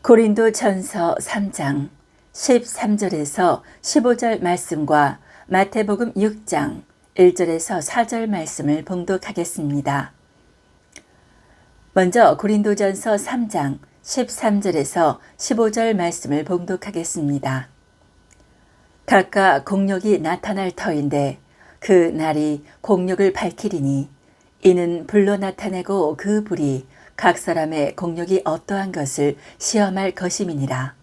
고린도전서 3장 13절에서 15절 말씀과 마태복음 6장 1절에서 4절 말씀을 봉독하겠습니다. 먼저 고린도전서 3장 13절에서 15절 말씀을 봉독하겠습니다. 각각 공력이 나타날 터인데 그 날이 공력을 밝히리니 이는 불로 나타내고 그 불이 각 사람의 공력이 어떠한 것을 시험할 것임이니라.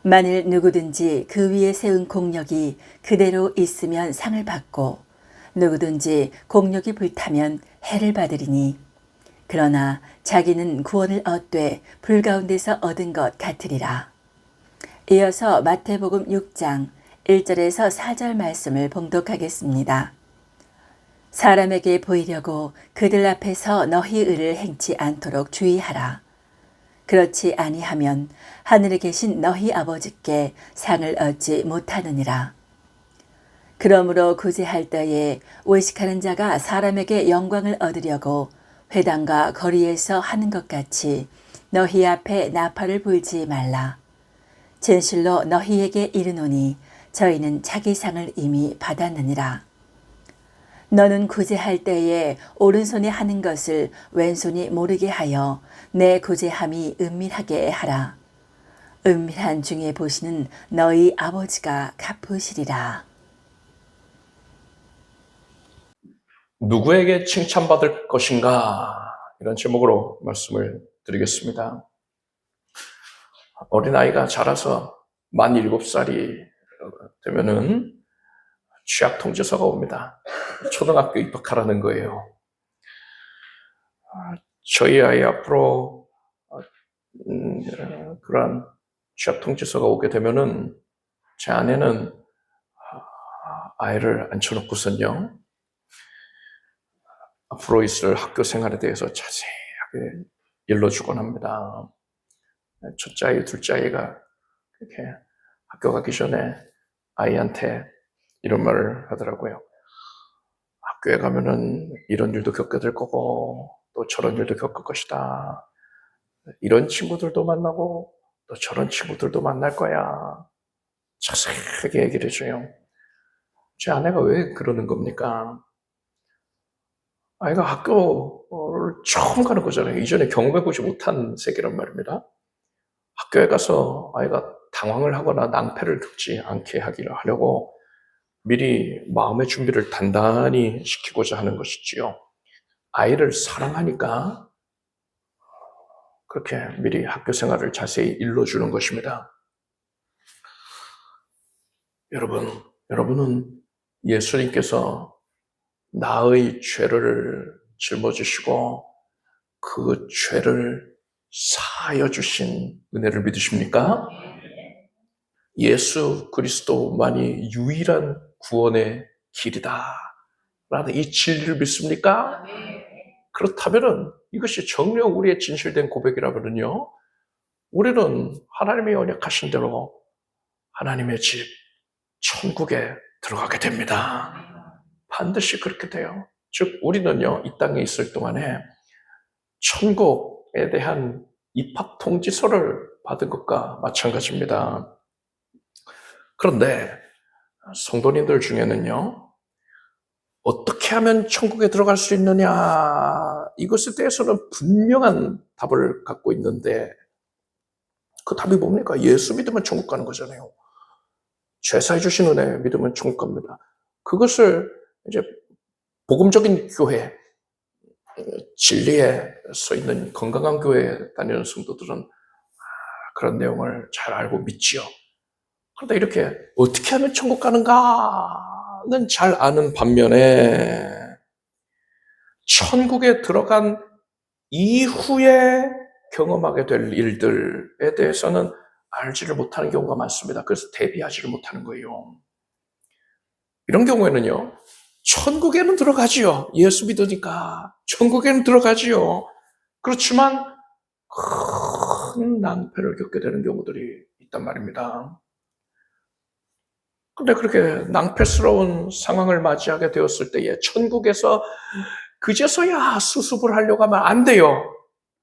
만일 누구든지 그 위에 세운 공력이 그대로 있으면 상을 받고 누구든지 공력이 불타면 해를 받으리니 그러나 자기는 구원을 얻되 불 가운데서 얻은 것 같으리라. 이어서 마태복음 6장 1절에서 4절 말씀을 봉독하겠습니다. 사람에게 보이려고 그들 앞에서 너희 의를 행치 않도록 주의하라. 그렇지 아니하면 하늘에 계신 너희 아버지께 상을 얻지 못하느니라. 그러므로 구제할 때에 외식하는 자가 사람에게 영광을 얻으려고 회당과 거리에서 하는 것 같이 너희 앞에 나팔을 불지 말라. 진실로 너희에게 이르노니 저희는 자기 상을 이미 받았느니라. 너는 구제할 때에 오른손이 하는 것을 왼손이 모르게 하여 내 구제함이 은밀하게 하라. 은밀한 중에 보시는 너희 아버지가 갚으시리라. 누구에게 칭찬받을 것인가? 이런 제목으로 말씀을 드리겠습니다. 어린아이가 자라서 만 7살이 되면은 취약 통지서가 옵니다. 초등학교 입학하라는 거예요. 저희 아이 앞으로 그러한 취약 통지서가 오게 되면은 제 아내는 아이를 앉혀놓고선요, 앞으로 있을 학교 생활에 대해서 자세하게 일러주곤 합니다. 첫째 아이, 둘째 아이가 이렇게 학교 가기 전에 아이한테 이런 말을 하더라고요. 학교에 가면은 이런 일도 겪게 될 거고 또 저런 일도 겪을 것이다. 이런 친구들도 만나고 또 저런 친구들도 만날 거야. 자세하게 얘기를 해줘요. 제 아내가 왜 그러는 겁니까? 아이가 학교를 처음 가는 거잖아요. 이전에 경험해보지 못한 세계란 말입니다. 학교에 가서 아이가 당황을 하거나 낭패를 듣지 않게 하려고 미리 마음의 준비를 단단히 시키고자 하는 것이지요. 아이를 사랑하니까 그렇게 미리 학교 생활을 자세히 일러주는 것입니다. 여러분은 예수님께서 나의 죄를 짊어지시고 그 죄를 사하여 주신 은혜를 믿으십니까? 예수 그리스도만이 유일한 구원의 길이다 라는 이 진리를 믿습니까? 그렇다면 이것이 정녕 우리의 진실된 고백이라면요, 우리는 하나님의 언약하신 대로 하나님의 집 천국에 들어가게 됩니다. 반드시 그렇게 돼요. 즉 우리는요, 이 땅에 있을 동안에 천국에 대한 입학 통지서를 받은 것과 마찬가지입니다. 그런데 성도님들 중에는요, 어떻게 하면 천국에 들어갈 수 있느냐, 이것에 대해서는 분명한 답을 갖고 있는데 그 답이 뭡니까? 예수 믿으면 천국 가는 거잖아요. 죄사해 주신 은혜 믿으면 천국 갑니다. 그것을 이제 복음적인 교회, 진리에 서 있는 건강한 교회에 다니는 성도들은 그런 내용을 잘 알고 믿지요. 그런데 이렇게 어떻게 하면 천국 가는가는 잘 아는 반면에 천국에 들어간 이후에 경험하게 될 일들에 대해서는 알지를 못하는 경우가 많습니다. 그래서 대비하지를 못하는 거예요. 이런 경우에는요, 천국에는 들어가지요. 예수 믿으니까 천국에는 들어가지요. 그렇지만 큰 낭패를 겪게 되는 경우들이 있단 말입니다. 근데 그렇게 낭패스러운 상황을 맞이하게 되었을 때에 천국에서 그제서야 수습을 하려고 하면 안 돼요.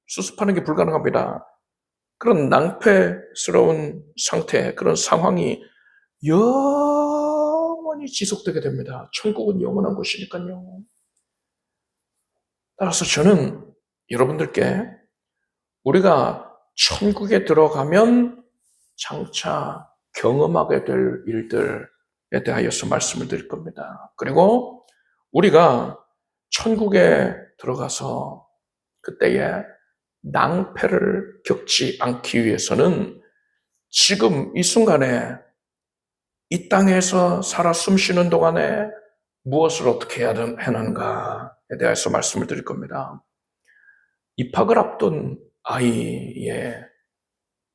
수습하는 게 불가능합니다. 그런 낭패스러운 상태, 그런 상황이 영원히 지속되게 됩니다. 천국은 영원한 곳이니까요. 따라서 저는 여러분들께 우리가 천국에 들어가면 장차 경험하게 될 일들에 대하여서 말씀을 드릴 겁니다. 그리고 우리가 천국에 들어가서 그때에 낭패를 겪지 않기 위해서는 지금 이 순간에 이 땅에서 살아 숨쉬는 동안에 무엇을 어떻게 해야 하는가에 대해서 말씀을 드릴 겁니다. 입학을 앞둔 아이의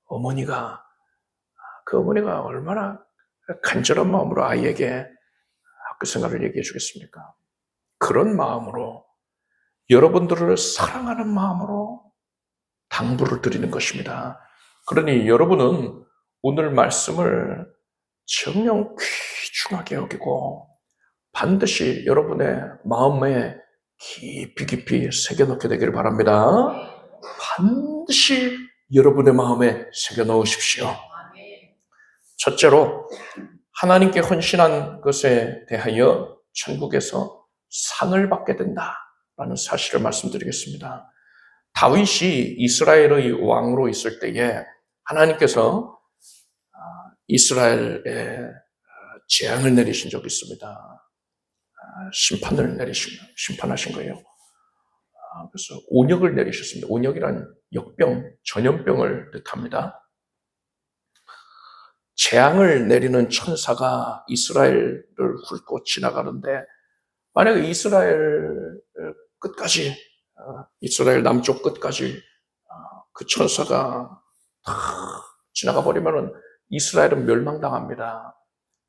어머니가, 그 어머니가 얼마나 간절한 마음으로 아이에게 학교 생활을 얘기해 주겠습니까? 그런 마음으로, 여러분들을 사랑하는 마음으로 당부를 드리는 것입니다. 그러니 여러분은 오늘 말씀을 정녕 귀중하게 여기고 반드시 여러분의 마음에 깊이 새겨넣게 되기를 바랍니다. 반드시 여러분의 마음에 새겨넣으십시오. 첫째로, 하나님께 헌신한 것에 대하여 천국에서 상을 받게 된다라는 사실을 말씀드리겠습니다. 다윗이 이스라엘의 왕으로 있을 때에 하나님께서 이스라엘에 재앙을 내리신 적이 있습니다. 심판하신 거예요. 그래서 온역을 내리셨습니다. 온역이란 역병, 전염병을 뜻합니다. 재앙을 내리는 천사가 이스라엘을 훑고 지나가는데, 만약에 이스라엘 끝까지, 이스라엘 남쪽 끝까지 그 천사가 다 지나가 버리면은 이스라엘은 멸망당합니다.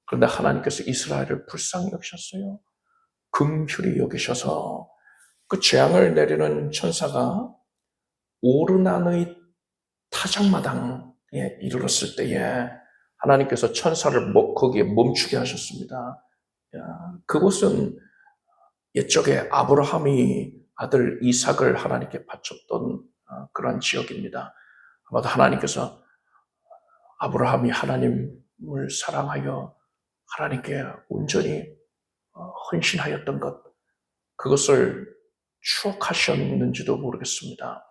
그런데 하나님께서 이스라엘을 불쌍히 여기셨어요. 긍휼히 여기셔서 그 재앙을 내리는 천사가 오르난의 타작마당에 이르렀을 때에 하나님께서 천사를 거기에 멈추게 하셨습니다. 그곳은 옛적에 아브라함이 아들 이삭을 하나님께 바쳤던 그런 지역입니다. 아마도 하나님께서 아브라함이 하나님을 사랑하여 하나님께 온전히 헌신하였던 것, 그것을 추억하셨는지도 모르겠습니다.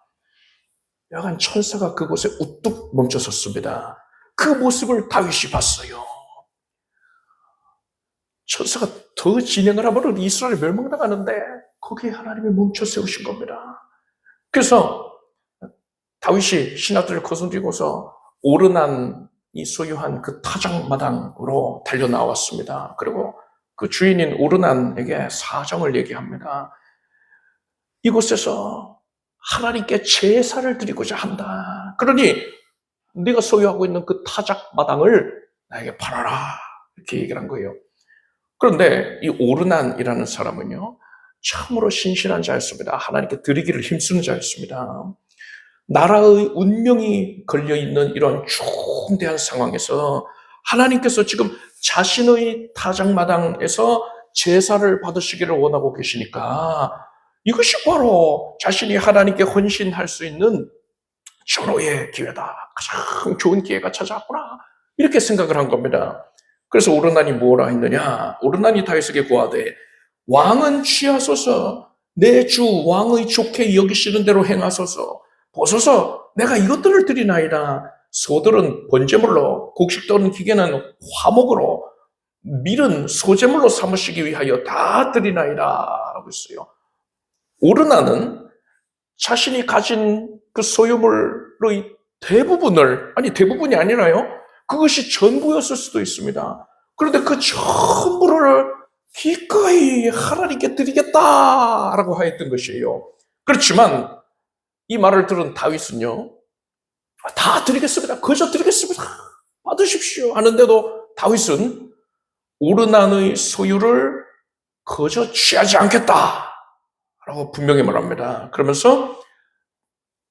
여간 천사가 그곳에 우뚝 멈춰섰습니다. 그 모습을 다윗이 봤어요. 천사가 더 진행을 하면 이스라엘 멸망당하는데 거기에 하나님이 멈춰 세우신 겁니다. 그래서 다윗이 신하들을 거스리고서 오르난이 소유한 그 타작마당으로 달려 나왔습니다. 그리고 그 주인인 오르난에게 사정을 얘기합니다. 이곳에서 하나님께 제사를 드리고자 한다. 그러니 네가 소유하고 있는 그 타작마당을 나에게 팔아라. 이렇게 얘기를 한 거예요. 그런데 이 오르난이라는 사람은요, 참으로 신실한 자였습니다. 하나님께 드리기를 힘쓰는 자였습니다. 나라의 운명이 걸려있는 이런 중대한 상황에서 하나님께서 지금 자신의 타작마당에서 제사를 받으시기를 원하고 계시니까 이것이 바로 자신이 하나님께 헌신할 수 있는 절호의 기회다. 가장 좋은 기회가 찾아왔구나. 이렇게 생각을 한 겁니다. 그래서 오르난이 뭐라 했느냐? 오르난이 다윗에게 고하되 왕은 취하소서, 내 주 왕의 좋게 여기시는 대로 행하소서. 보소서, 내가 이것들을 드리나이다. 소들은 번제물로, 곡식 떠는 기계는 화목으로, 밀은 소제물로 삼으시기 위하여 다 드리나이다. 라고 했어요. 오르난은 자신이 가진 그 소유물의 대부분을, 아니 대부분이 아니라요, 그것이 전부였을 수도 있습니다. 그런데 그 전부를 기꺼이 하나님께 드리겠다라고 하였던 것이에요. 그렇지만 이 말을 들은 다윗은요, 다 드리겠습니다. 그저 드리겠습니다. 받으십시오. 하는데도 다윗은 오르난의 소유를 그저 취하지 않겠다라고 분명히 말합니다. 그러면서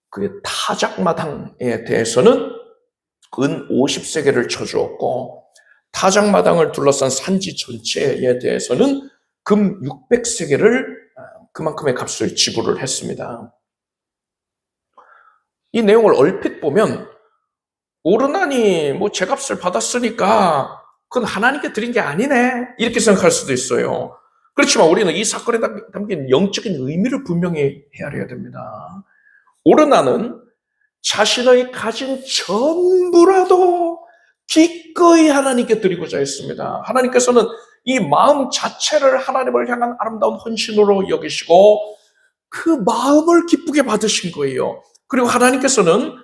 그의 타작마당에 대해서는 은 50세겔을 쳐주었고, 타작마당을 둘러싼 산지 전체에 대해서는 금 600세겔을 그만큼의 값을 지불을 했습니다. 이 내용을 얼핏 보면 오르나니 뭐 제값을 받았으니까 그건 하나님께 드린 게 아니네, 이렇게 생각할 수도 있어요. 그렇지만 우리는 이 사건에 담긴 영적인 의미를 분명히 헤아려야 됩니다. 오르나는 자신의 가진 전부라도 기꺼이 하나님께 드리고자 했습니다. 하나님께서는 이 마음 자체를 하나님을 향한 아름다운 헌신으로 여기시고 그 마음을 기쁘게 받으신 거예요. 그리고 하나님께서는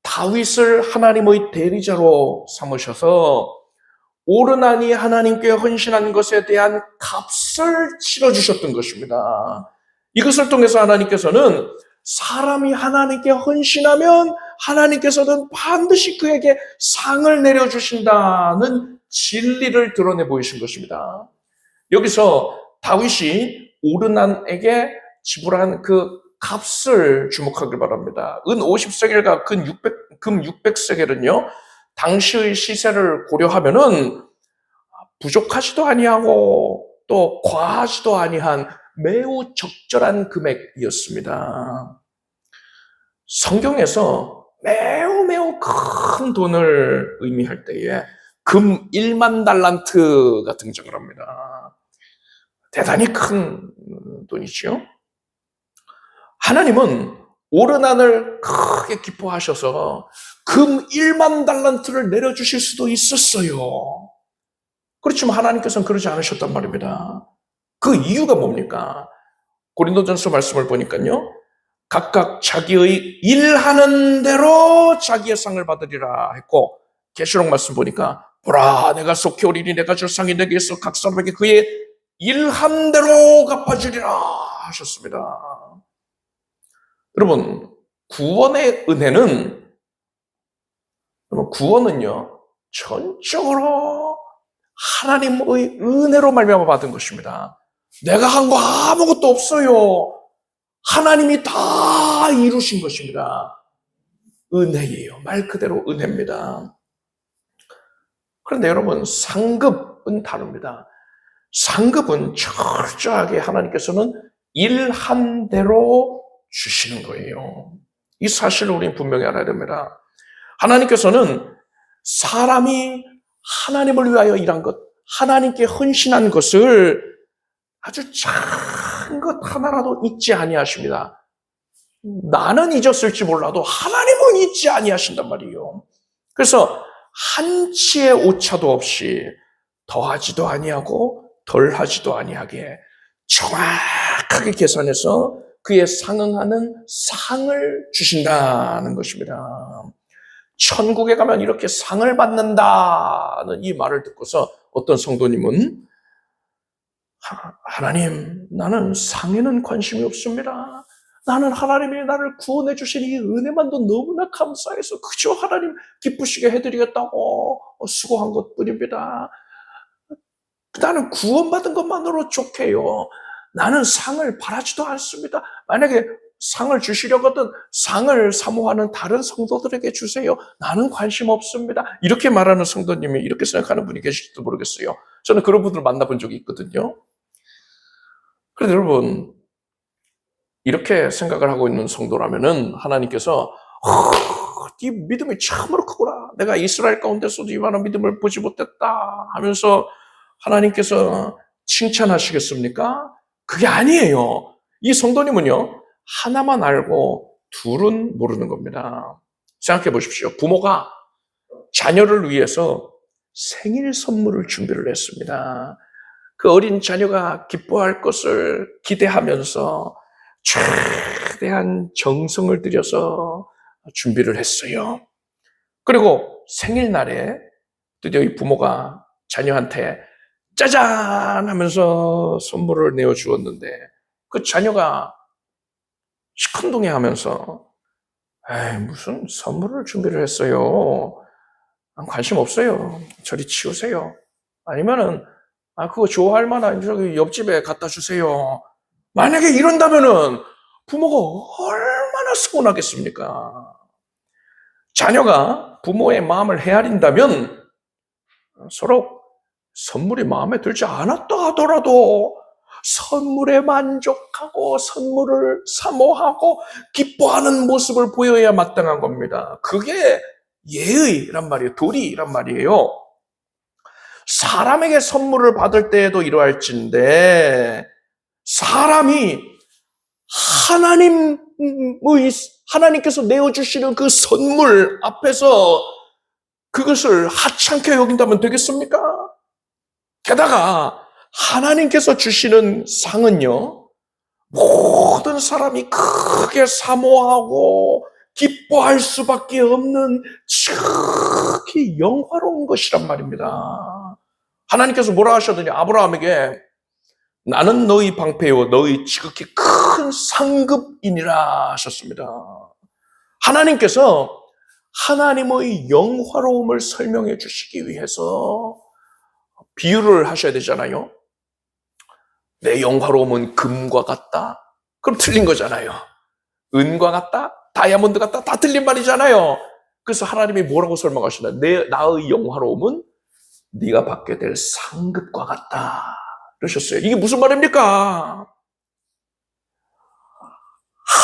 다윗을 하나님의 대리자로 삼으셔서 오르나니 하나님께 헌신한 것에 대한 값을 치러주셨던 것입니다. 이것을 통해서 하나님께서는 사람이 하나님께 헌신하면 하나님께서는 반드시 그에게 상을 내려주신다는 진리를 드러내 보이신 것입니다. 여기서 다윗이 오르난에게 지불한 그 값을 주목하길 바랍니다. 은 50세겔과 금 600세겔은요, 당시의 시세를 고려하면은 부족하지도 아니하고 또 과하지도 아니한 매우 적절한 금액이었습니다. 성경에서 매우 큰 돈을 의미할 때에 금 1만 달란트가 등장을 합니다. 대단히 큰 돈이죠. 하나님은 오르난을 크게 기뻐하셔서 금 1만 달란트를 내려주실 수도 있었어요. 그렇지만 하나님께서는 그러지 않으셨단 말입니다. 그 이유가 뭡니까? 고린도전서 말씀을 보니까요, 각각 자기의 일하는 대로 자기의 상을 받으리라 했고, 계시록 말씀 보니까 보라, 내가 속히 오리니 내가 줄 상이 내게 있어 각 사람에게 그의 일한 대로 갚아주리라 하셨습니다. 여러분, 구원의 은혜는, 구원은요, 전적으로 하나님의 은혜로 말미암아 받은 것입니다. 내가 한 거 아무것도 없어요. 하나님이 다 이루신 것입니다. 은혜예요. 말 그대로 은혜입니다. 그런데 여러분, 상급은 다릅니다. 상급은 철저하게 하나님께서는 일한 대로 주시는 거예요. 이 사실을 우리는 분명히 알아야 됩니다. 하나님께서는 사람이 하나님을 위하여 일한 것, 하나님께 헌신한 것을 아주 작은 것 하나라도 잊지 아니하십니다. 나는 잊었을지 몰라도 하나님은 잊지 아니하신단 말이에요. 그래서 한치의 오차도 없이 더하지도 아니하고 덜하지도 아니하게 정확하게 계산해서 그에 상응하는 상을 주신다는 것입니다. 천국에 가면 이렇게 상을 받는다는 이 말을 듣고서 어떤 성도님은 하나님, 나는 상에는 관심이 없습니다. 나는 하나님이 나를 구원해 주신 이 은혜만도 너무나 감사해서 그저 하나님 기쁘시게 해드리겠다고 수고한 것뿐입니다. 나는 구원받은 것만으로 족해요. 나는 상을 바라지도 않습니다. 만약에 상을 주시려거든 상을 사모하는 다른 성도들에게 주세요. 나는 관심 없습니다. 이렇게 말하는 성도님이, 이렇게 생각하는 분이 계실지도 모르겠어요. 저는 그런 분들을 만나본 적이 있거든요. 그런데 여러분, 이렇게 생각을 하고 있는 성도라면은 하나님께서 네 믿음이 참으로 크구나. 내가 이스라엘 가운데서도 이만한 믿음을 보지 못했다 하면서 하나님께서 칭찬하시겠습니까? 그게 아니에요. 이 성도님은요, 하나만 알고 둘은 모르는 겁니다. 생각해 보십시오. 부모가 자녀를 위해서 생일 선물을 준비를 했습니다. 그 어린 자녀가 기뻐할 것을 기대하면서 최대한 정성을 들여서 준비를 했어요. 그리고 생일날에 드디어 이 부모가 자녀한테 짜잔 하면서 선물을 내어주었는데 그 자녀가 시큰둥해 하면서 무슨 선물을 준비를 했어요. 관심 없어요. 저리 치우세요. 아니면은 그거 좋아할 만한 저기 옆집에 갖다 주세요. 만약에 이런다면은 부모가 얼마나 서운하겠습니까? 자녀가 부모의 마음을 헤아린다면 서로 선물이 마음에 들지 않았다 하더라도 선물에 만족하고 선물을 사모하고 기뻐하는 모습을 보여야 마땅한 겁니다. 그게 예의란 말이에요. 도리란 말이에요. 사람에게 선물을 받을 때에도 이러할진대 사람이 하나님께서 내어주시는 그 선물 앞에서 그것을 하찮게 여긴다면 되겠습니까? 게다가 하나님께서 주시는 상은요, 모든 사람이 크게 사모하고 기뻐할 수밖에 없는 지극히 영화로운 것이란 말입니다. 하나님께서 뭐라 하셨더니 아브라함에게 나는 너희 방패요 너희 지극히 큰 상급이니라 하셨습니다. 하나님께서 하나님의 영화로움을 설명해 주시기 위해서 비유를 하셔야 되잖아요. 내 영화로움은 금과 같다? 그럼 틀린 거잖아요. 은과 같다? 다이아몬드 같다? 다 틀린 말이잖아요. 그래서 하나님이 뭐라고 설명하시나? 나의 영화로움은 네가 받게 될 상급과 같다 그러셨어요. 이게 무슨 말입니까?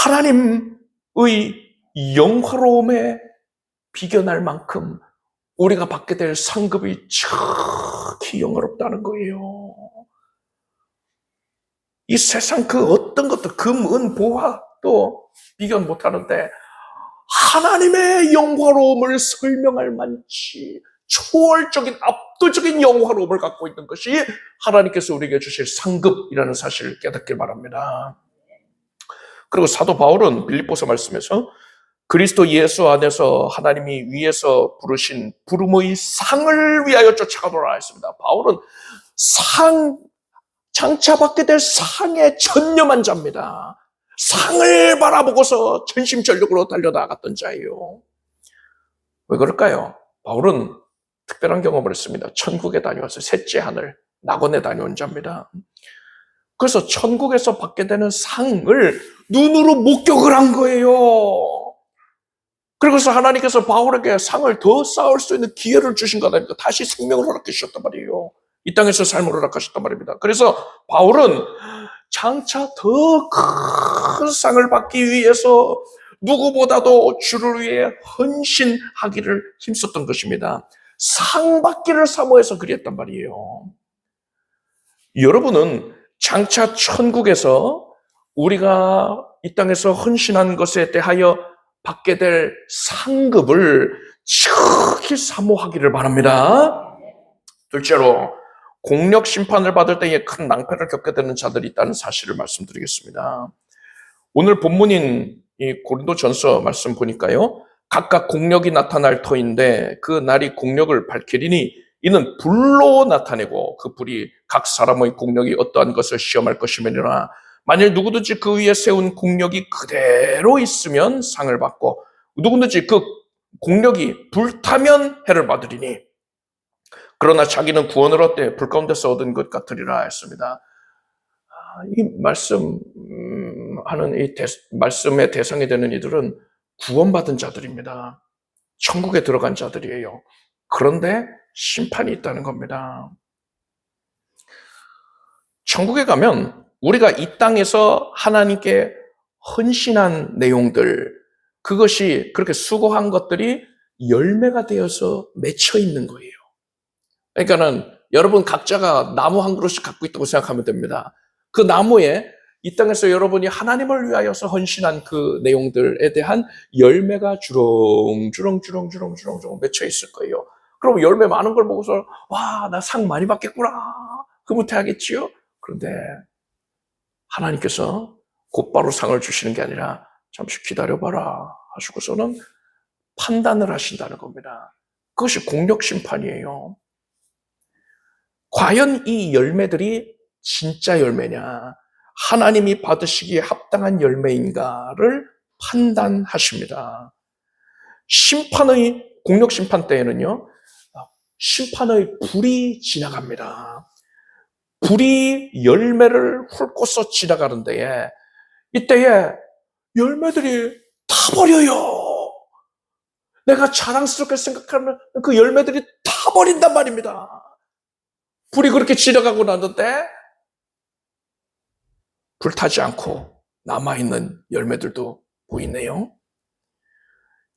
하나님의 영화로움에 비견할 만큼 우리가 받게 될 상급이 지극히 영화롭다는 거예요. 이 세상 그 어떤 것도 금, 은, 보화도 비견 못하는데 하나님의 영화로움을 설명할 만치 초월적인 압도적인 영화로움을 갖고 있는 것이 하나님께서 우리에게 주실 상급이라는 사실을 깨닫길 바랍니다. 그리고 사도 바울은 빌립보서 말씀에서 그리스도 예수 안에서 하나님이 위에서 부르신 부름의 상을 위하여 쫓아가노라 했습니다. 바울은 장차 받게 될 상에 전념한 자입니다. 상을 바라보고서 전심전력으로 달려나갔던 자예요. 왜 그럴까요? 바울은 특별한 경험을 했습니다. 천국에 다녀와서 셋째 하늘, 낙원에 다녀온 자입니다. 그래서 천국에서 받게 되는 상을 눈으로 목격을 한 거예요. 그래서 하나님께서 바울에게 상을 더 쌓을 수 있는 기회를 주신 거다니까 다시 생명을 허락해 주셨단 말이에요. 이 땅에서 삶을 허락하셨단 말입니다. 그래서 바울은 장차 더 큰 상을 받기 위해서 누구보다도 주를 위해 헌신하기를 힘썼던 것입니다. 상 받기를 사모해서 그랬단 말이에요. 여러분은 장차 천국에서 우리가 이 땅에서 헌신한 것에 대하여 받게 될 상급을 지극히 사모하기를 바랍니다. 둘째로 공력 심판을 받을 때에 큰 낭패를 겪게 되는 자들이 있다는 사실을 말씀드리겠습니다. 오늘 본문인 이 고린도전서 말씀 보니까요. 각각 공력이 나타날 터인데 그 날이 공력을 밝히리니 이는 불로 나타내고 그 불이 각 사람의 공력이 어떠한 것을 시험할 것이며니라. 만일 누구든지 그 위에 세운 공력이 그대로 있으면 상을 받고 누구든지 그 공력이 불타면 해를 받으리니 그러나 자기는 구원을 얻되 불 가운데서 얻은 것 같으리라 했습니다. 이 말씀하는 이 말씀의 대상이 되는 이들은 구원받은 자들입니다. 천국에 들어간 자들이에요. 그런데 심판이 있다는 겁니다. 천국에 가면 우리가 이 땅에서 하나님께 헌신한 내용들, 그것이 그렇게 수고한 것들이 열매가 되어서 맺혀 있는 거예요. 그러니까는 여러분 각자가 나무 한 그루씩 갖고 있다고 생각하면 됩니다. 그 나무에 이 땅에서 여러분이 하나님을 위하여서 헌신한 그 내용들에 대한 열매가 주렁주렁 맺혀 있을 거예요. 그럼 열매 많은 걸 보고서 와, 나 상 많이 받겠구나. 흐뭇해하겠지요? 그런데 하나님께서 곧바로 상을 주시는 게 아니라 잠시 기다려봐라 하시고서는 판단을 하신다는 겁니다. 그것이 공력 심판이에요. 과연 이 열매들이 진짜 열매냐, 하나님이 받으시기에 합당한 열매인가를 판단하십니다. 공력 심판 때에는요, 심판의 불이 지나갑니다. 불이 열매를 훑고서 지나가는 데에, 이때에 열매들이 다 버려요. 내가 자랑스럽게 생각하는 그 열매들이 다 버린단 말입니다. 불이 그렇게 지나가고 나는데 불타지 않고 남아있는 열매들도 보이네요.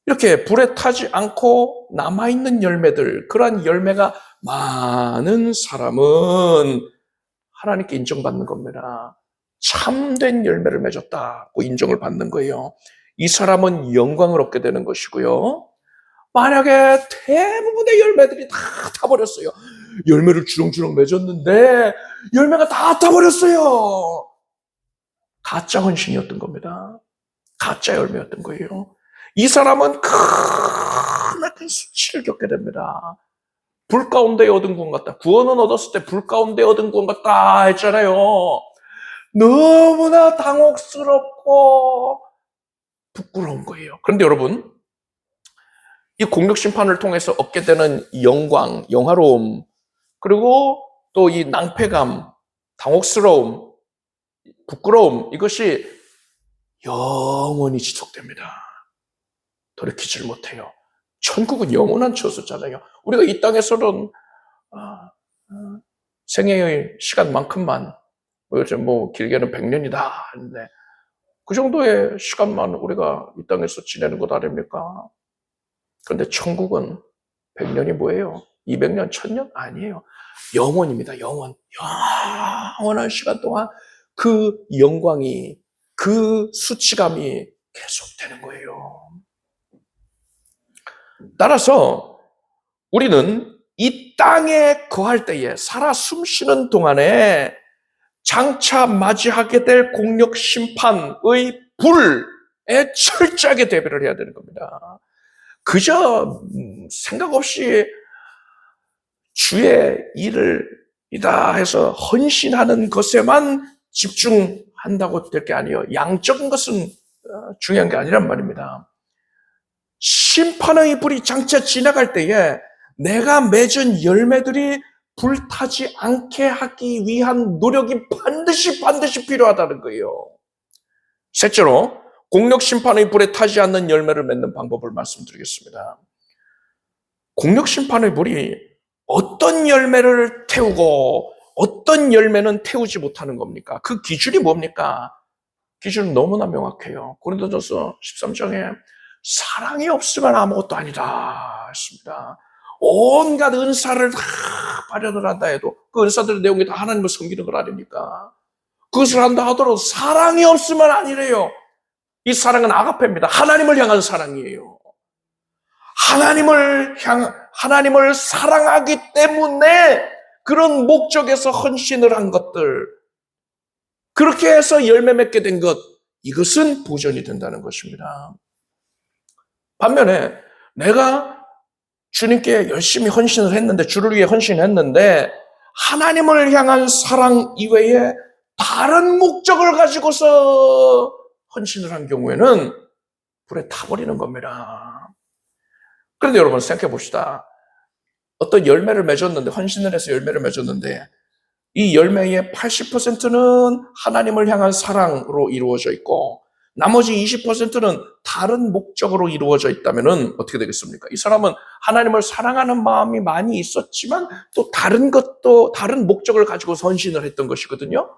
이렇게 불에 타지 않고 남아있는 열매들, 그러한 열매가 많은 사람은 하나님께 인정받는 겁니다. 참된 열매를 맺었다고 인정을 받는 거예요. 이 사람은 영광을 얻게 되는 것이고요. 만약에 대부분의 열매들이 다 타버렸어요. 열매를 주렁주렁 맺었는데 열매가 다 타버렸어요. 가짜 헌신이었던 겁니다. 가짜 열매였던 거예요. 이 사람은 크나큰 수치를 겪게 됩니다. 불 가운데 얻은 것 같다. 구원은 얻었을 때 불 가운데 얻은 것 같다 했잖아요. 너무나 당혹스럽고 부끄러운 거예요. 그런데 여러분, 이 공력 심판을 통해서 얻게 되는 영광, 영화로움, 그리고 또 이 낭패감, 당혹스러움, 부끄러움, 이것이 영원히 지속됩니다. 돌이키질 못해요. 천국은 영원한 처소잖아요. 우리가 이 땅에서는 생애의 시간만큼만, 뭐 길게는 100년이다 하는데 그 정도의 시간만 우리가 이 땅에서 지내는 것 아닙니까? 그런데 천국은 100년이 뭐예요? 200년, 1000년? 아니에요. 영원입니다. 영원. 영원한 시간 동안 그 영광이, 그 수치감이 계속되는 거예요. 따라서 우리는 이 땅에 거할 때에, 살아 숨쉬는 동안에 장차 맞이하게 될 공력 심판의 불에 철저하게 대비를 해야 되는 겁니다. 그저 생각 없이 주의 일을 이다 해서 헌신하는 것에만 집중한다고 될 게 아니에요. 양적인 것은 중요한 게 아니란 말입니다. 심판의 불이 장차 지나갈 때에 내가 맺은 열매들이 불타지 않게 하기 위한 노력이 반드시 필요하다는 거예요. 셋째로, 공력 심판의 불에 타지 않는 열매를 맺는 방법을 말씀드리겠습니다. 공력 심판의 불이 어떤 열매를 태우고 어떤 열매는 태우지 못하는 겁니까? 그 기준이 뭡니까? 기준은 너무나 명확해요. 고린도전서 13장에 사랑이 없으면 아무것도 아니다 했습니다. 온갖 은사를 다 발현을 한다 해도 그 은사들의 내용이 다 하나님을 섬기는 걸 아닙니까? 그것을 한다 하더라도 사랑이 없으면 아니래요. 이 사랑은 아가페입니다. 하나님을 향한 사랑이에요. 하나님을 사랑하기 때문에 그런 목적에서 헌신을 한 것들, 그렇게 해서 열매 맺게 된 것, 이것은 보전이 된다는 것입니다. 반면에 내가 주님께 열심히 헌신을 했는데, 주를 위해 헌신했는데 하나님을 향한 사랑 이외에 다른 목적을 가지고서 헌신을 한 경우에는 불에 타버리는 겁니다. 그런데 여러분 생각해 봅시다. 어떤 열매를 맺었는데, 헌신을 해서 열매를 맺었는데 이 열매의 80%는 하나님을 향한 사랑으로 이루어져 있고 나머지 20%는 다른 목적으로 이루어져 있다면 어떻게 되겠습니까? 이 사람은 하나님을 사랑하는 마음이 많이 있었지만 또 다른 목적을 가지고 헌신을 했던 것이거든요.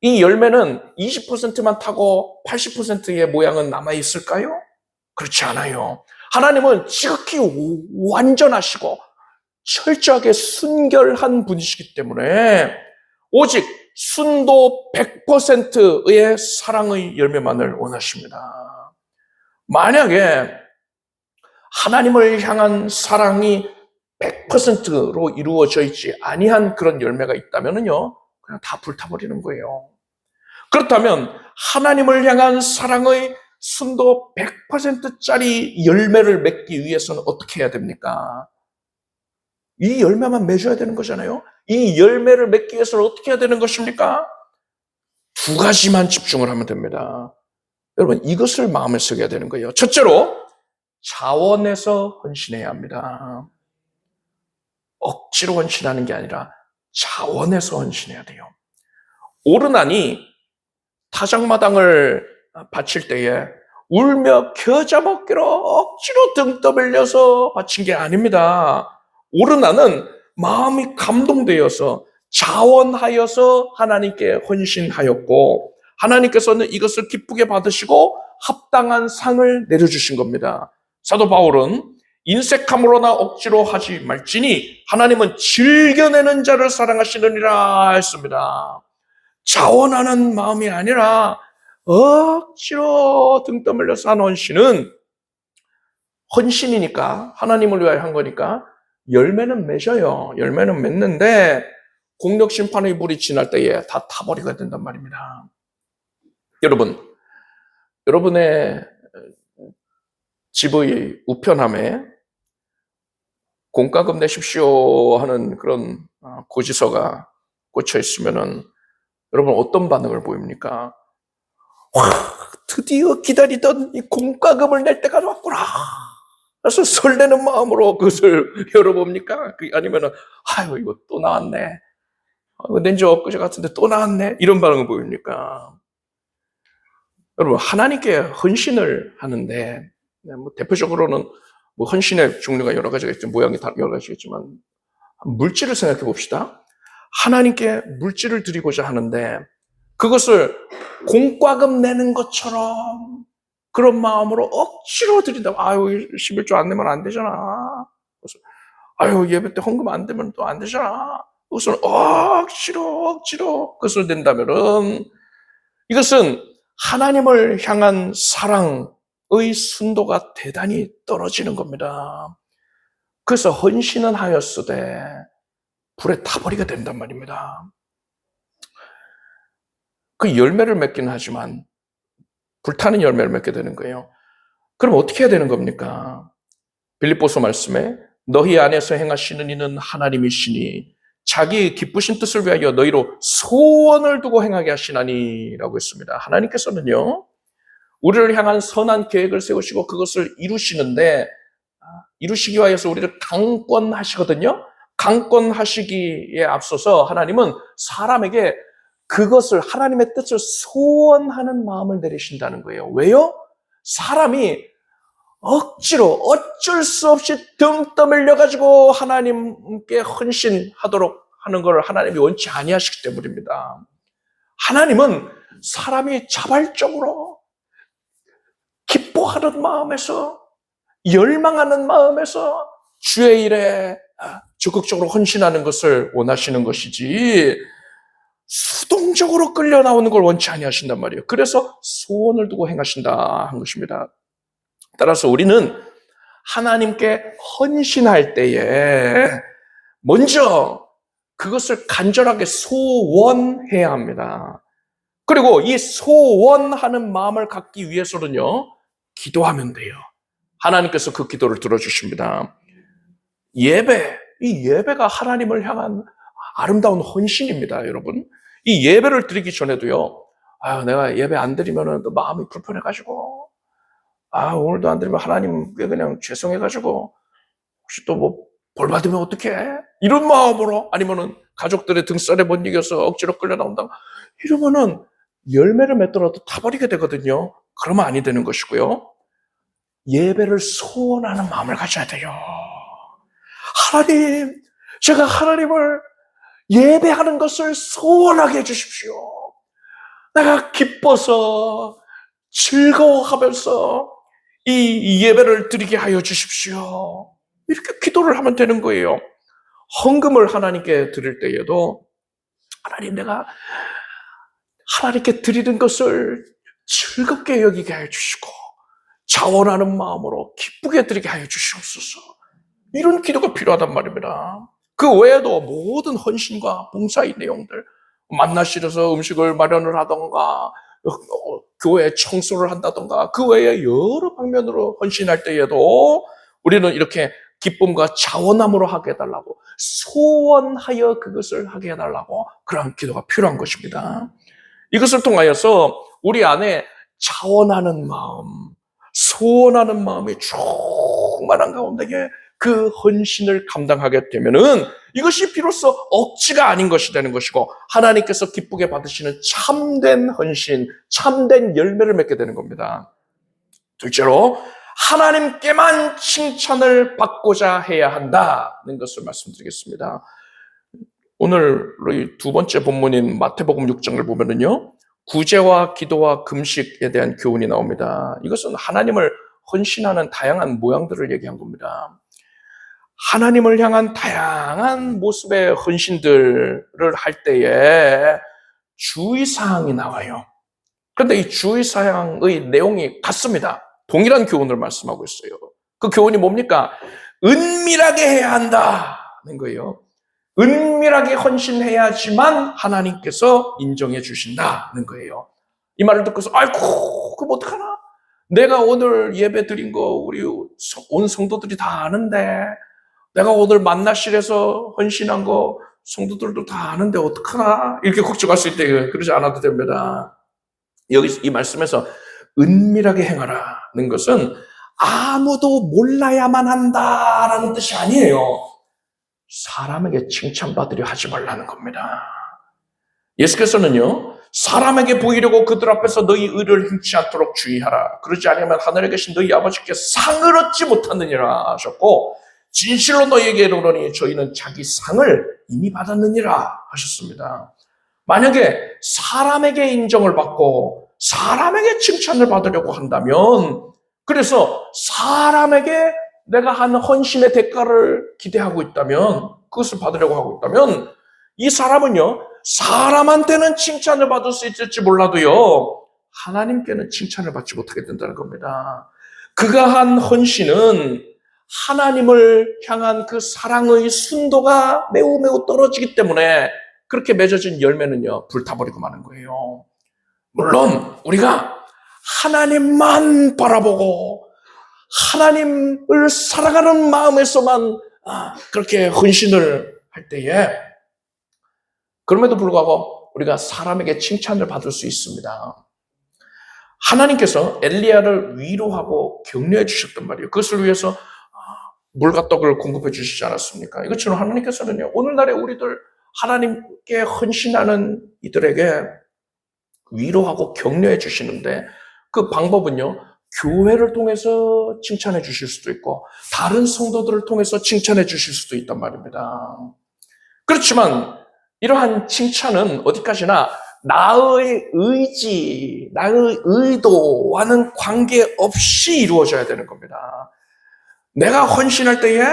이 열매는 20%만 타고 80%의 모양은 남아있을까요? 그렇지 않아요. 하나님은 지극히 완전하시고 철저하게 순결한 분이시기 때문에 오직 순도 100%의 사랑의 열매만을 원하십니다. 만약에 하나님을 향한 사랑이 100%로 이루어져 있지 아니한 그런 열매가 있다면요, 그냥 다 불타버리는 거예요. 그렇다면 하나님을 향한 사랑의 순도 100%짜리 열매를 맺기 위해서는 어떻게 해야 됩니까? 이 열매만 맺어야 되는 거잖아요. 이 열매를 맺기 위해서는 어떻게 해야 되는 것입니까? 두 가지만 집중을 하면 됩니다. 여러분, 이것을 마음에 새겨야 되는 거예요. 첫째로, 자원해서 헌신해야 합니다. 억지로 헌신하는 게 아니라 자원해서 헌신해야 돼요. 오르나니 타작마당을 바칠 때에 울며 겨자 먹기로 억지로 등 떠밀려서 바친 게 아닙니다. 오르나는 마음이 감동되어서 자원하여서 하나님께 헌신하였고 하나님께서는 이것을 기쁘게 받으시고 합당한 상을 내려주신 겁니다. 사도 바울은 인색함으로나 억지로 하지 말지니 하나님은 즐겨내는 자를 사랑하시느니라 했습니다. 자원하는 마음이 아니라 억지로 등 떠밀려서 한 헌신은 헌신이니까 하나님을 위하여 한 거니까 열매는 맺어요. 열매는 맺는데 공력 심판의 물이 지날 때에 다 타버리게 된단 말입니다. 여러분의 집의 우편함에 공과금 내십시오 하는 그런 고지서가 꽂혀 있으면은 여러분 어떤 반응을 보입니까? 와, 드디어 기다리던 이 공과금을 낼 때가 왔구나. 그래서 설레는 마음으로 그것을 열어봅니까? 아니면은 아유 이거 또 나왔네. 이거 낸지 엊그제 같은데 또 나왔네. 이런 반응을 보입니까? 여러분 하나님께 헌신을 하는데 뭐 대표적으로는 뭐 헌신의 종류가 여러 가지가 있죠. 모양이 다 여러 가지겠지만 물질을 생각해 봅시다. 하나님께 물질을 드리고자 하는데 그것을 공과금 내는 것처럼 그런 마음으로 억지로 드린다고. 아유 11조 안 내면 안 되잖아. 아유 예배 때 헌금 안 되면 또 안 되잖아. 그것을 억지로 그것을 낸다면은 이것은 하나님을 향한 사랑의 순도가 대단히 떨어지는 겁니다. 그래서 헌신은 하였으되 불에 타버리게 된단 말입니다. 그 열매를 맺긴 하지만 불타는 열매를 맺게 되는 거예요. 그럼 어떻게 해야 되는 겁니까? 빌립보서 말씀에 너희 안에서 행하시는 이는 하나님이시니 자기 기쁘신 뜻을 위하여 너희로 소원을 두고 행하게 하시나니 라고 했습니다. 하나님께서는요 우리를 향한 선한 계획을 세우시고 그것을 이루시기 위해서 우리를 강권하시거든요. 강권하시기에 앞서서 하나님은 사람에게 그것을 하나님의 뜻을 소원하는 마음을 내리신다는 거예요. 왜요? 사람이 억지로 어쩔 수 없이 등 떠밀려가지고 하나님께 헌신하도록 하는 걸 하나님이 원치 아니하시기 때문입니다. 하나님은 사람이 자발적으로 기뻐하는 마음에서 열망하는 마음에서 주의 일에 적극적으로 헌신하는 것을 원하시는 것이지 수동적으로 끌려 나오는 걸 원치 아니하신단 말이에요. 그래서 소원을 두고 행하신다 한 것입니다. 따라서 우리는 하나님께 헌신할 때에 먼저 그것을 간절하게 소원해야 합니다. 그리고 이 소원하는 마음을 갖기 위해서는요, 기도하면 돼요. 하나님께서 그 기도를 들어주십니다. 이 예배가 하나님을 향한 아름다운 헌신입니다, 여러분. 이 예배를 드리기 전에도요, 내가 예배 안 드리면 또 마음이 불편해가지고, 오늘도 안 드리면 하나님께 그냥 죄송해가지고, 혹시 또 뭐, 벌 받으면 어떡해? 이런 마음으로, 아니면은 가족들의 등살에 못 이겨서 억지로 끌려 나온다. 이러면은 열매를 맺더라도 타버리게 되거든요. 그러면 아니 되는 것이고요. 예배를 소원하는 마음을 가져야 돼요. 하나님, 제가 하나님을 예배하는 것을 소원하게 해주십시오. 내가 기뻐서 즐거워하면서 이 예배를 드리게 하여 주십시오. 이렇게 기도를 하면 되는 거예요. 헌금을 하나님께 드릴 때에도 하나님, 내가 하나님께 드리는 것을 즐겁게 여기게 하여 주시고 자원하는 마음으로 기쁘게 드리게 하여 주시옵소서. 이런 기도가 필요하단 말입니다. 그 외에도 모든 헌신과 봉사의 내용들, 만나실에서 음식을 마련을 하던가 교회 청소를 한다던가 그 외에 여러 방면으로 헌신할 때에도 우리는 이렇게 기쁨과 자원함으로 하게 해달라고, 소원하여 그것을 하게 해달라고, 그러한 기도가 필요한 것입니다. 이것을 통하여서 우리 안에 자원하는 마음, 소원하는 마음이 충만한 가운데 그 헌신을 감당하게 되면은 이것이 비로소 억지가 아닌 것이 되는 것이고 하나님께서 기쁘게 받으시는 참된 헌신, 참된 열매를 맺게 되는 겁니다. 둘째로, 하나님께만 칭찬을 받고자 해야 한다는 것을 말씀드리겠습니다. 오늘 두 번째 본문인 마태복음 6장을 보면은요, 구제와 기도와 금식에 대한 교훈이 나옵니다. 이것은 하나님을 헌신하는 다양한 모양들을 얘기한 겁니다. 하나님을 향한 다양한 모습의 헌신들을 할 때에 주의사항이 나와요. 그런데 이 주의사항의 내용이 같습니다. 동일한 교훈을 말씀하고 있어요. 그 교훈이 뭡니까? 은밀하게 해야 한다는 거예요. 은밀하게 헌신해야지만 하나님께서 인정해 주신다는 거예요. 이 말을 듣고서 아이고 그럼 어떡하나? 내가 오늘 예배 드린 거 우리 온 성도들이 다 아는데, 내가 오늘 만나실에서 헌신한 거 성도들도 다 아는데 어떡하나? 이렇게 걱정할 수 있대. 그러지 않아도 됩니다. 여기 이 말씀에서 은밀하게 행하라는 것은 아무도 몰라야만 한다라는 뜻이 아니에요. 사람에게 칭찬받으려 하지 말라는 겁니다. 예수께서는요, 사람에게 보이려고 그들 앞에서 너희 의를 행치 않도록 주의하라. 그러지 않으면 하늘에 계신 너희 아버지께 상을 얻지 못하느니라 하셨고, 진실로 너희에게 이르노니 저희는 자기 상을 이미 받았느니라 하셨습니다. 만약에 사람에게 인정을 받고 사람에게 칭찬을 받으려고 한다면, 그래서 사람에게 내가 한 헌신의 대가를 기대하고 있다면, 그것을 받으려고 하고 있다면, 이 사람은요, 사람한테는 칭찬을 받을 수 있을지 몰라도요, 하나님께는 칭찬을 받지 못하게 된다는 겁니다. 그가 한 헌신은 하나님을 향한 그 사랑의 순도가 매우 매우 떨어지기 때문에 그렇게 맺어진 열매는요, 불타버리고 마는 거예요. 물론 우리가 하나님만 바라보고 하나님을 사랑하는 마음에서만 그렇게 헌신을 할 때에, 그럼에도 불구하고 우리가 사람에게 칭찬을 받을 수 있습니다. 하나님께서 엘리야를 위로하고 격려해 주셨단 말이에요. 그것을 위해서 물과 떡을 공급해 주시지 않았습니까? 이것처럼 하나님께서는요, 오늘날에 우리들 하나님께 헌신하는 이들에게 위로하고 격려해 주시는데, 그 방법은요, 교회를 통해서 칭찬해 주실 수도 있고 다른 성도들을 통해서 칭찬해 주실 수도 있단 말입니다. 그렇지만 이러한 칭찬은 어디까지나 나의 의지, 나의 의도와는 관계없이 이루어져야 되는 겁니다. 내가 헌신할 때에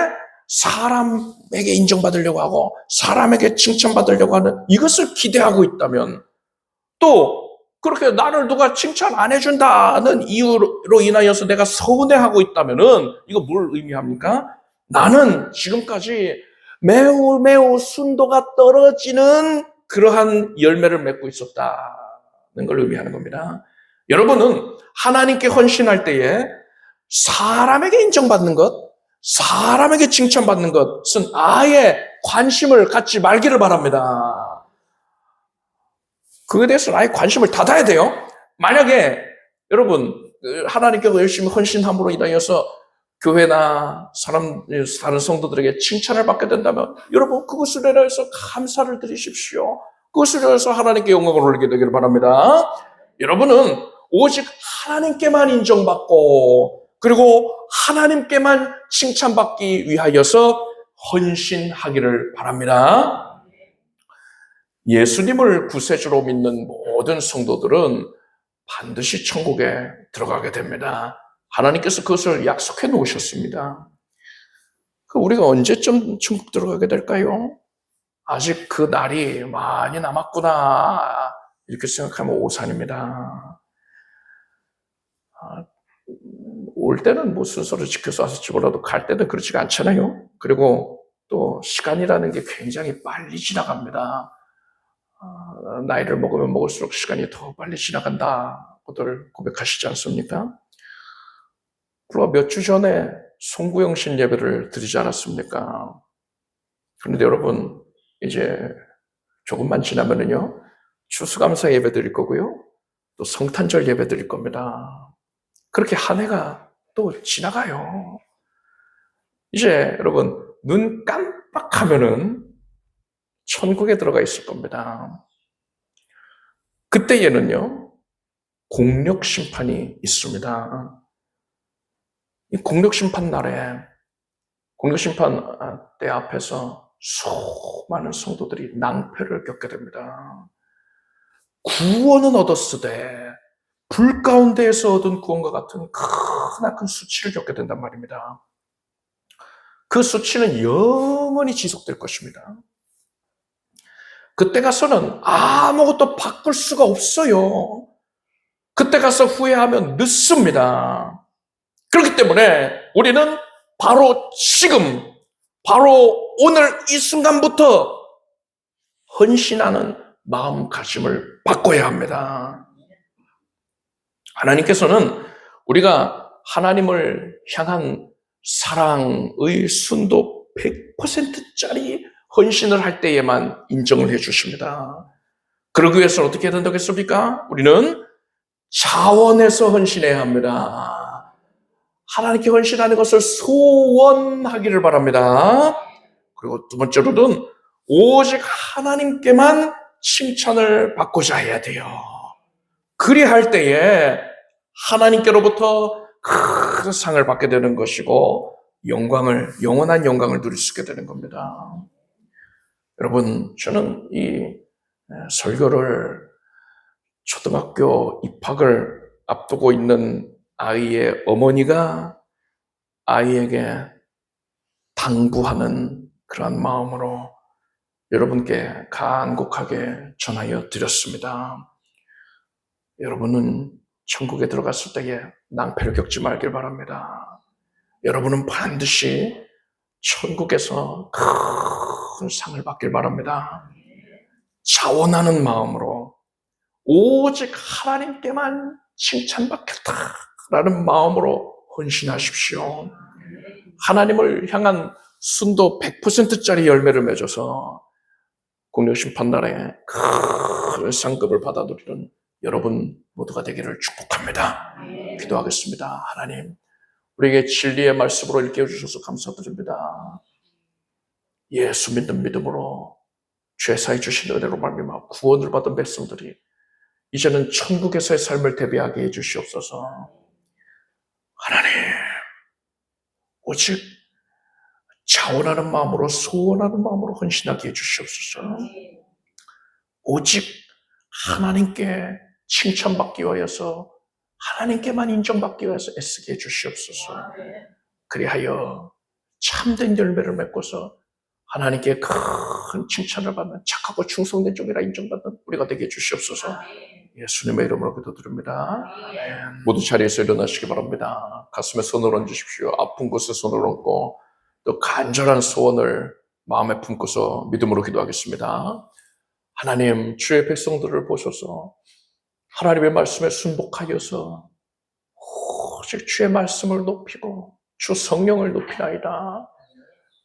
사람에게 인정받으려고 하고 사람에게 칭찬받으려고 하는 이것을 기대하고 있다면, 또 그렇게 나를 누가 칭찬 안 해준다는 이유로 인하여서 내가 서운해하고 있다면은 이거 뭘 의미합니까? 나는 지금까지 매우 매우 순도가 떨어지는 그러한 열매를 맺고 있었다는 걸 의미하는 겁니다. 여러분은 하나님께 헌신할 때에 사람에게 인정받는 것, 사람에게 칭찬받는 것은 아예 관심을 갖지 말기를 바랍니다. 그에 대해서는 아예 관심을 닫아야 돼요. 만약에 여러분 하나님께 열심히 헌신함으로 인하여서 교회나 다른 성도들에게 칭찬을 받게 된다면 여러분 그것을 인하여서 감사를 드리십시오. 그것을 인하여서 하나님께 영광을 올리게 되기를 바랍니다. 여러분은 오직 하나님께만 인정받고 그리고 하나님께만 칭찬받기 위하여서 헌신하기를 바랍니다. 예수님을 구세주로 믿는 모든 성도들은 반드시 천국에 들어가게 됩니다. 하나님께서 그것을 약속해 놓으셨습니다. 우리가 언제쯤 천국 들어가게 될까요? 아직 그 날이 많이 남았구나 이렇게 생각하면 오산입니다. 올 때는 뭐 순서를 지켜서 왔을지 몰라도 갈 때는 그렇지가 않잖아요. 그리고 또 시간이라는 게 굉장히 빨리 지나갑니다. 나이를 먹으면 먹을수록 시간이 더 빨리 지나간다고들 고백하시지 않습니까? 불과 몇 주 전에 송구영신 예배를 드리지 않았습니까? 그런데 여러분 이제 조금만 지나면은요 추수감사 예배 드릴 거고요 또 성탄절 예배 드릴 겁니다. 그렇게 한 해가 또 지나가요. 이제 여러분 눈 깜빡하면은 천국에 들어가 있을 겁니다. 그때에는요 공력 심판이 있습니다. 이 공력 심판 날에 공력 심판 때 앞에서 수많은 성도들이 낭패를 겪게 됩니다. 구원은 얻었으되 불 가운데에서 얻은 구원과 같은 크나큰 수치를 겪게 된단 말입니다. 그 수치는 영원히 지속될 것입니다. 그때 가서는 아무것도 바꿀 수가 없어요. 그때 가서 후회하면 늦습니다. 그렇기 때문에 우리는 바로 지금, 바로 오늘 이 순간부터 헌신하는 마음가짐을 바꿔야 합니다. 하나님께서는 우리가 하나님을 향한 사랑의 순도 100%짜리 헌신을 할 때에만 인정을 해 주십니다. 그러기 위해서는 어떻게 해야 된다겠습니까? 우리는 자원해서 헌신해야 합니다. 하나님께 헌신하는 것을 소원하기를 바랍니다. 그리고 두 번째로는 오직 하나님께만 칭찬을 받고자 해야 돼요. 그리할 때에 하나님께로부터 큰 상을 받게 되는 것이고 영원한 영광을 누릴 수 있게 되는 겁니다. 여러분, 저는 이 설교를 초등학교 입학을 앞두고 있는 아이의 어머니가 아이에게 당부하는 그러한 마음으로 여러분께 간곡하게 전하여 드렸습니다. 여러분은 천국에 들어갔을 때에 낭패를 겪지 말길 바랍니다. 여러분은 반드시 천국에서 큰 상을 받길 바랍니다. 자원하는 마음으로 오직 하나님께만 칭찬받겠다라는 마음으로 헌신하십시오. 하나님을 향한 순도 100%짜리 열매를 맺어서 공력심판날에 큰 상급을 받아들이는 여러분 모두가 되기를 축복합니다. 기도하겠습니다. 하나님, 우리에게 진리의 말씀으로 일깨워 주셔서 감사드립니다. 예수 믿는 믿음으로 죄사해 주신 은혜로 말미암아 구원을 받은 백성들이 이제는 천국에서의 삶을 대비하게 해 주시옵소서. 하나님, 오직 자원하는 마음으로 소원하는 마음으로 헌신하게 해 주시옵소서. 오직 하나님께 칭찬받기 위하여서 하나님께만 인정받기 위해서 애쓰게 해 주시옵소서. 그리하여 참된 열매를 맺고서 하나님께 큰 칭찬을 받는 착하고 충성된 종이라 인정받는 우리가 되게 해 주시옵소서. 예수님의 이름으로 기도드립니다. 모두 자리에서 일어나시기 바랍니다. 가슴에 손을 얹으십시오. 아픈 곳에 손을 얹고 또 간절한 소원을 마음에 품고서 믿음으로 기도하겠습니다. 하나님, 주의 백성들을 보셔서 하나님의 말씀에 순복하여서 오직 주의 말씀을 높이고 주 성령을 높이나이다.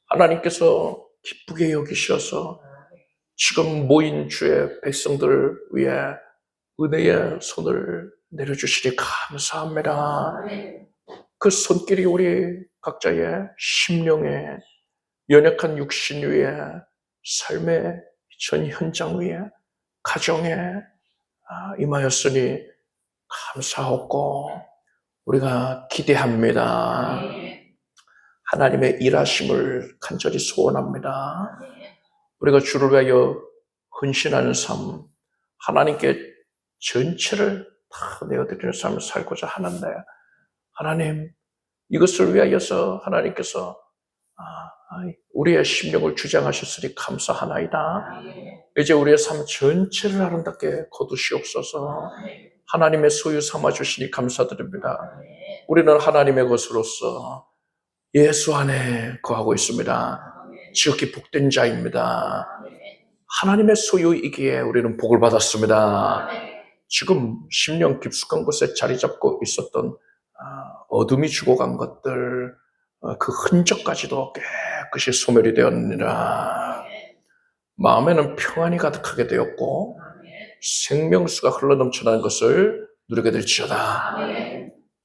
하나님께서 기쁘게 여기셔서 지금 모인 주의 백성들 위해 은혜의 손을 내려주시니 감사합니다. 그 손길이 우리 각자의 심령에, 연약한 육신 위에, 삶의 전 현장 위에, 가정에 임하였으니 감사하고 우리가 기대합니다. 하나님의 일하심을 간절히 소원합니다. 우리가 주를 위하여 헌신하는 삶, 하나님께 전체를 다 내어드리는 삶을 살고자 하는데 하나님, 이것을 위하여서 하나님께서 우리의 심령을 주장하셨으니 감사하나이다. 이제 우리의 삶 전체를 아름답게 거두시옵소서. 하나님의 소유 삼아주시니 감사드립니다. 우리는 하나님의 것으로서 예수 안에 거하고 있습니다. 지극히 복된 자입니다. 하나님의 소유이기에 우리는 복을 받았습니다. 지금 심령 깊숙한 곳에 자리 잡고 있었던 어둠이 죽어간 것들, 그 흔적까지도 깨끗이 소멸이 되었느니라. 마음에는 평안이 가득하게 되었고 생명수가 흘러넘쳐나는 것을 누리게 될지어다.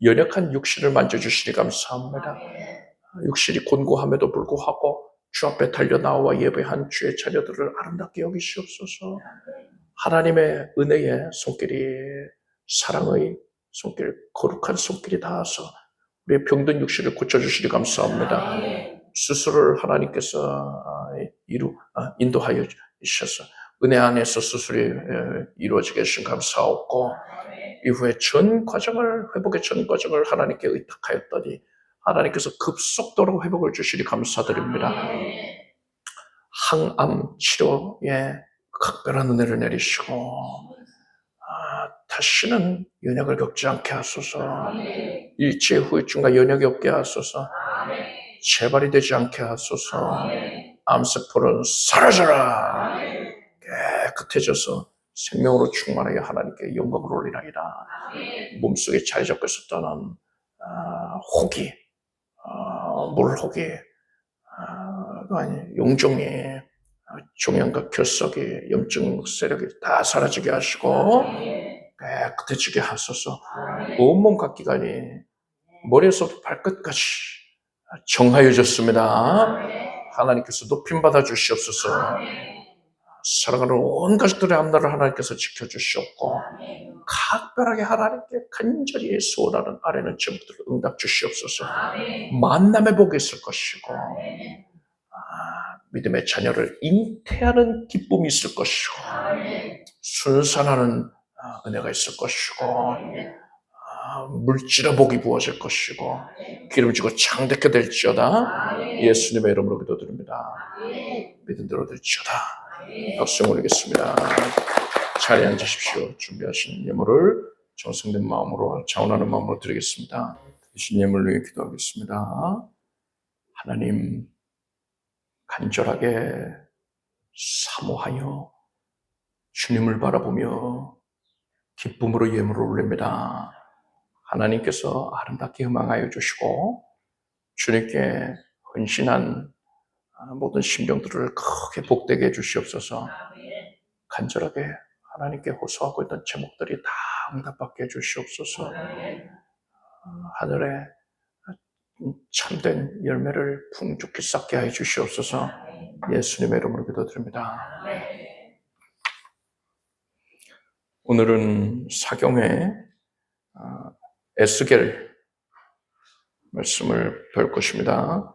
연약한 육신을 만져주시니 감사합니다. 육신이 곤고함에도 불구하고 주 앞에 달려나와 예배한 주의 자녀들을 아름답게 여기시옵소서. 하나님의 은혜의 손길이, 사랑의 손길, 거룩한 손길이 닿아서 우리의 병든 육신을 고쳐주시니 감사합니다. 수술을 하나님께서 인도하여 주셔서 은혜 안에서 수술이 이루어지게 해주신 감사하고 이후에 회복의 전 과정을 하나님께 의탁하였더니 하나님께서 급속도로 회복을 주시니 감사드립니다. 항암 치료에 각별한 은혜를 내리시고 다시는 연약을 겪지 않게 하소서. 일제 후유증과 연약이 없게 하소서. 재발이 되지 않게 하소서. 암세포는 사라져라. 깨끗해져서 생명으로 충만하게 하나님께 영광을 올리나이다. 몸속에 자리 잡고 있었던 혹이, 물혹이, 용종이, 종양과 결석이, 염증 세력이 다 사라지게 하시고 깨끗해지게 하소서. 온몸 각 기관이 머리에서부터 발끝까지 정하여졌습니다. 하나님께서 높임 받아 주시옵소서. 살아가는 온 가족들의 앞날을 하나님께서 지켜주시옵고 각별하게 하나님께 간절히 소원하는 아뢰는 제목들을 응답 주시옵소서. 만남의 복이 있을 것이고 믿음의 자녀를 잉태하는 기쁨이 있을 것이고 순산하는 은혜가 있을 것이고 물질의 복이 부어질 것이고 기름지고 창대케 될지어다. 예수님의 이름으로 기도드립니다. 믿음대로 될지어다. 박수 올리겠습니다. 자리에 앉으십시오. 준비하신 예물을 정성된 마음으로 자원하는 마음으로 드리겠습니다. 드신 예물을 위해 기도하겠습니다. 하나님, 간절하게 사모하여 주님을 바라보며 기쁨으로 예물을 올립니다. 하나님께서 아름답게 희망하여 주시고 주님께 헌신한 모든 심령들을 크게 복되게 해주시옵소서. 간절하게 하나님께 호소하고 있던 제목들이 다 응답받게 해주시옵소서. 하늘에 참된 열매를 풍족히 쌓게 해 주시옵소서. 예수님의 이름으로 기도드립니다. 오늘은 사경의 에스겔 말씀을 배울 것입니다.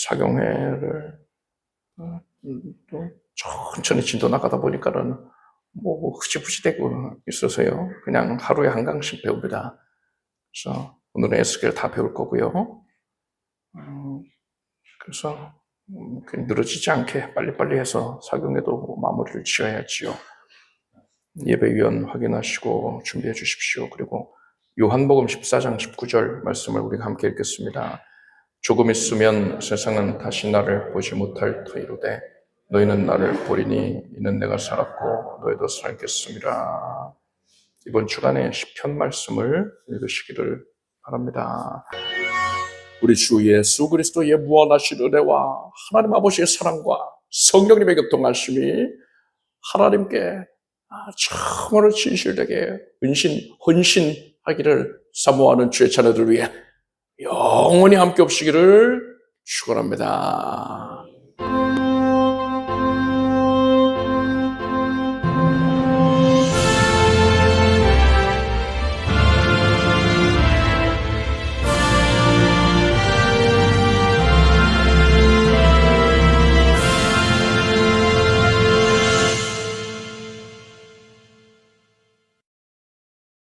사경회를 천천히 진도 나가다 보니까는 흐지부지되고 있어서요. 그냥 하루에 한 강씩 배웁니다. 그래서 오늘은 에스겔 다 배울 거고요. 그래서 늘어지지 않게 빨리빨리 해서 사경회도 마무리를 지어야지요. 예배위원 확인하시고 준비해 주십시오. 그리고 요한복음 14장 19절 말씀을 우리가 함께 읽겠습니다. 조금 있으면 세상은 다시 나를 보지 못할 터이로되 너희는 나를 보리니 이는 내가 살았고 너희도 살겠습니다. 이번 주간에 시편 말씀을 읽으시기를 바랍니다. 우리 주 예수 그리스도의 무한하신 은혜와 하나님 아버지의 사랑과 성령님의 교통하심이 하나님께 정말로 진실되게 헌신하기를 사모하는 주의 자녀들 위해 영원히 함께 없으기를 축원합니다.